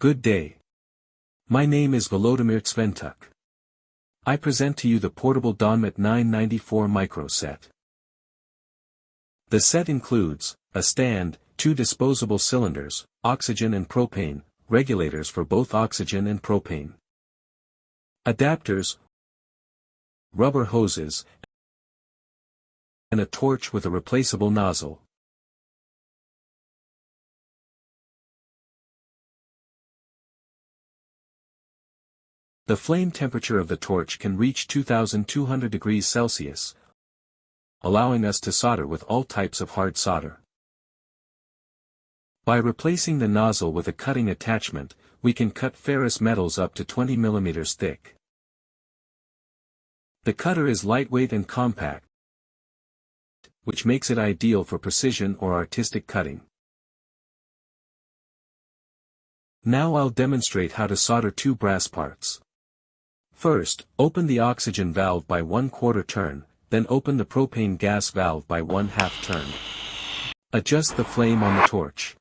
Good day. My name is Volodymyr Tsventuk. I present to you the portable Donmet 994 micro set. The set includes a stand, 2 disposable cylinders, oxygen and propane, regulators for both oxygen and propane, adapters, rubber hoses, and a torch with a replaceable nozzle. The flame temperature of the torch can reach 2200 degrees Celsius, allowing us to solder with all types of hard solder. By replacing the nozzle with a cutting attachment, we can cut ferrous metals up to 20 mm thick. The cutter is lightweight and compact, which makes it ideal for precision or artistic cutting. Now I'll demonstrate how to solder 2 brass parts. First, open the oxygen valve by 1/4 turn, then open the propane gas valve by 1/2 turn. Adjust the flame on the torch.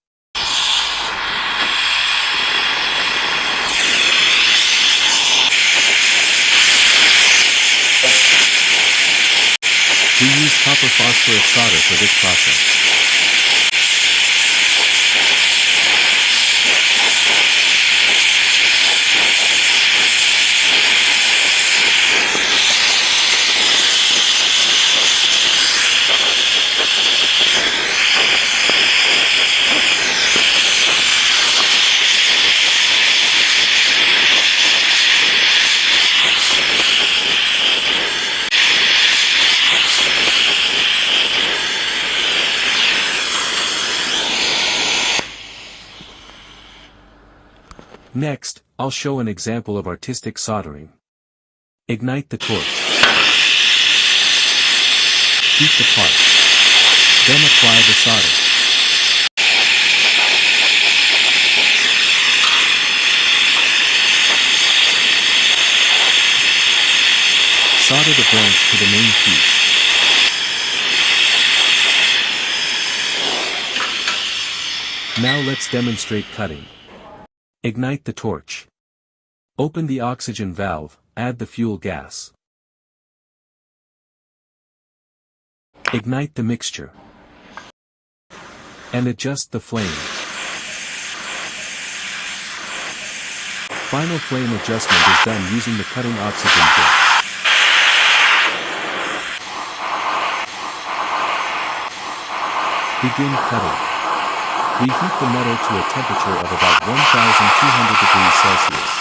We use copper phosphorus solder for this process. Next, I'll show an example of artistic soldering. Ignite the torch. Heat the part. Then apply the solder. Solder the branch to the main piece. Now let's demonstrate cutting. Ignite the torch. Open the oxygen valve, add the fuel gas. Ignite the mixture. And adjust the flame. Final flame adjustment is done using the cutting oxygen kit. Begin cutting. We heat the metal to a temperature of about 1200 degrees Celsius.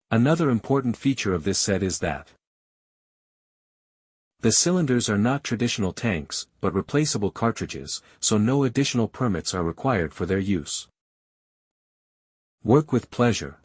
Another important feature of this set is that the cylinders are not traditional tanks, but replaceable cartridges, so no additional permits are required for their use. Work with pleasure.